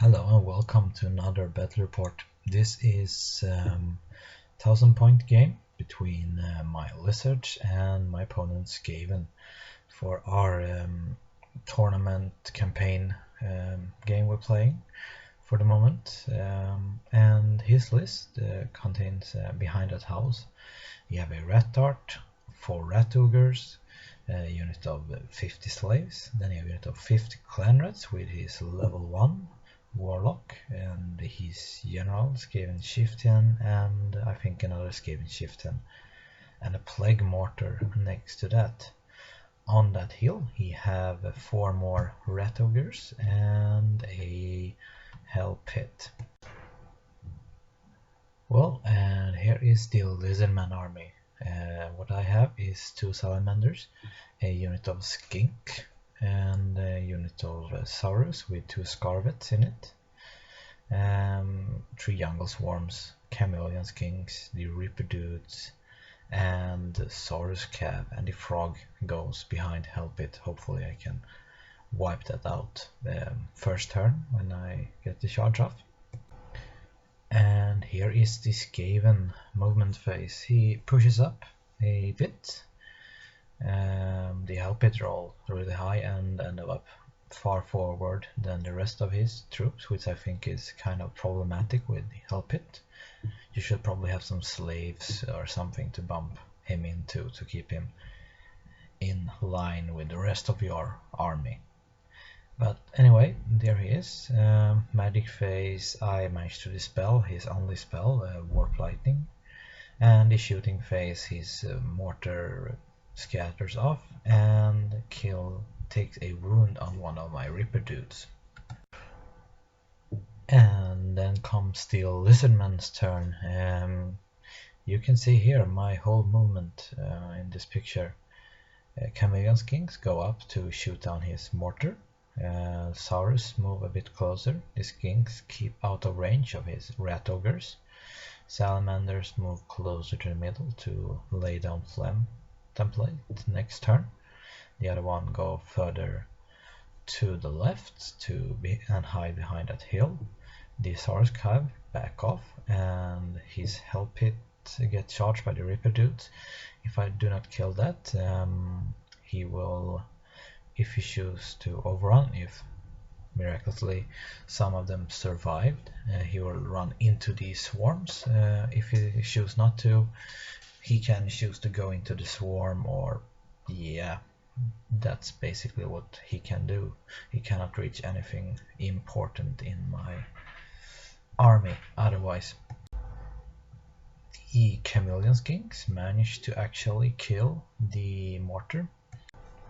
Hello and welcome to another battle report. This is 1000 point game between my lizards and my opponent Skaven for our tournament campaign game we're playing for the moment. And his list contains behind that house you have a rat dart, 4 rat ogres, a unit of 50 slaves, then you have a unit of 50 clan rats with his level 1 warlock and his general Skaven chieftain, and I think another Skaven chieftain, and a plague mortar next to that. On that hill he have 4 more rat ogres and a hell pit. Well, and here is the Lizardmen army. What I have is 2 salamanders, a unit of skink, and a unit of Saurus with 2 scarvets in it, 3 jungle swarms, chameleon skinks, the reaper dudes, and Saurus cav, and the frog goes behind Hellpit. Hopefully I can wipe that out first turn when I get the charge off. And here is the Skaven movement phase. He pushes up a bit. The Hellpit roll really high and ended up far forward than the rest of his troops, which I think is kind of problematic with the Hellpit. You should probably have some slaves or something to bump him into to keep him in line with the rest of your army. But anyway, there he is. Magic phase, I managed to dispel his only spell, Warp Lightning. And the shooting phase, his mortar scatters off and takes a wound on one of my Reaper dudes. And then comes the Lizardman's turn. You can see here my whole movement in this picture. Chameleon skinks go up to shoot down his mortar. Saurus move a bit closer. The skinks keep out of range of his rat ogres. Salamanders move closer to the middle to lay down flame template next turn. The other one go further to the left and hide behind that hill. The Saurus cav back off and his hell pit gets charged by the Reaper dudes. If I do not kill that, he will, if he chooses to overrun, if miraculously some of them survived, he will run into these swarms. If he chooses not to, he can choose to go into the swarm, or yeah, that's basically what he can do. He cannot reach anything important in my army otherwise. The chameleon skinks managed to actually kill the mortar.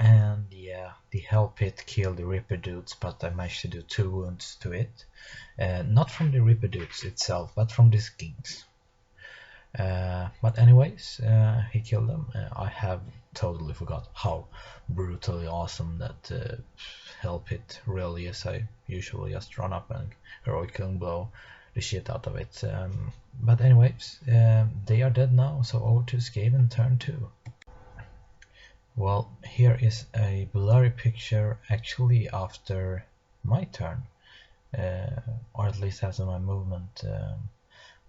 And yeah, the hell pit killed the Reaper dudes, but I managed to do 2 wounds to it. Not from the Reaper dudes itself, but from the skinks. But anyways, he killed them. I have totally forgot how brutally awesome that hell pit really is. I usually just run up and heroic killing blow the shit out of it. But anyways, they are dead now, so over to Skaven turn 2. Well, here is a blurry picture actually after my turn, or at least after my movement.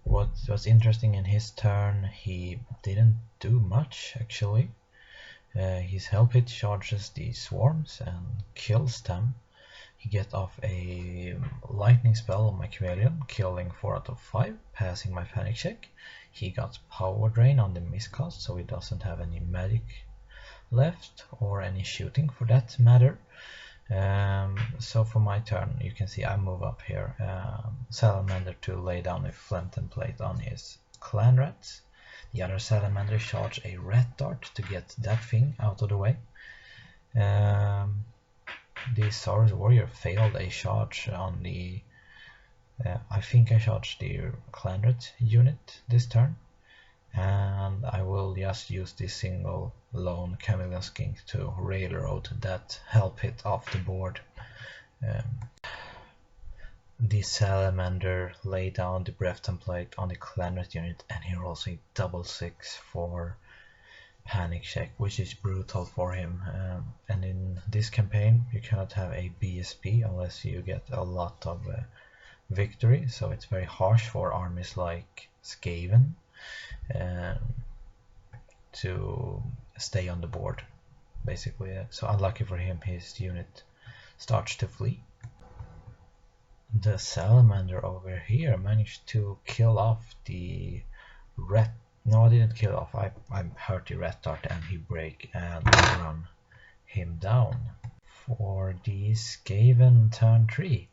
What was interesting in his turn, he didn't do much actually. His hell pit charges the swarms and kills them. He gets off a lightning spell on my chameleon, killing 4 out of 5, passing my panic check. He got power drain on the miscast, so he doesn't have any magic left, or any shooting for that matter. So for my turn, you can see I move up here, salamander to lay down a flame template on his clan rats. The other salamander charge a rat dart to get that thing out of the way. The Saurus warrior failed a charge on the I think I charged the clan rat unit this turn, and I will just use this single lone chameleon skink to railroad that hell pit off the board. The salamander laid down the breath template on the clan rat unit, and he rolls a double 6 for panic check, which is brutal for him. And in this campaign you cannot have a BSB unless you get a lot of victory, so it's very harsh for armies like Skaven to stay on the board, basically. So unlucky for him, his unit starts to flee. The salamander over here managed to kill off the red. No, I didn't kill off. I hurt the red dart and he break and run him down. For the Skaven turn 3,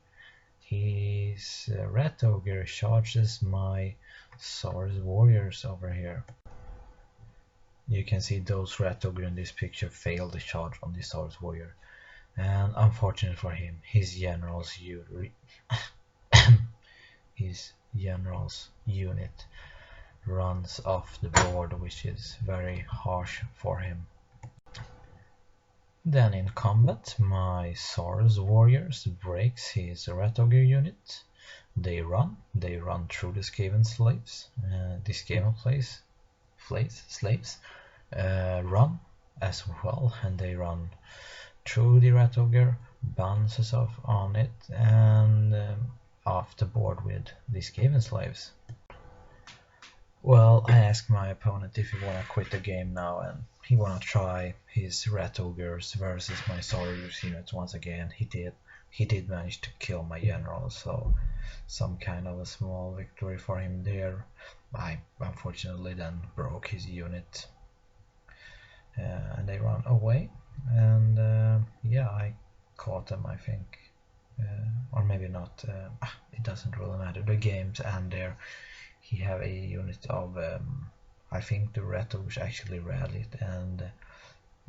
his red ogre charges my Saurus warriors over here. You can see those red ogre in this picture failed the charge on the Saurus warrior, and unfortunately for him, his general's unit runs off the board, which is very harsh for him. Then in combat, my Saurus warriors breaks his red ogre unit. They run through the Skaven slaves. The Skaven slaves run as well, and they run through the red ogre, bounces off on it, and off the board with the Skaven slaves. Well, I asked my opponent if he wanna quit the game now, and he wanna try his red ogres versus my Saurus units once again. He did manage to kill my general, so some kind of a small victory for him there. I unfortunately then broke his unit, and they run away, and yeah, I caught them, I think, or maybe not. It doesn't really matter. The game's end there. He have a unit of I think the red ogres actually rallied, and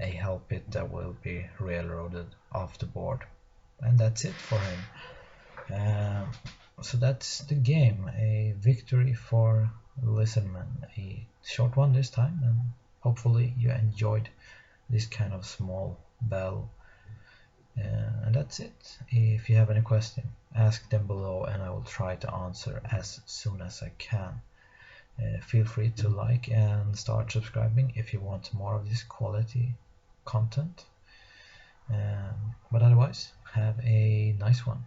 a help it that will be railroaded off the board, and that's it for him. So that's the game, a victory for Lizardmen, a short one this time, and hopefully you enjoyed this kind of small battle. And that's it. If you have any question, ask them below and I will try to answer as soon as I can. Feel free to like and start subscribing if you want more of this quality content. But otherwise, have a nice one.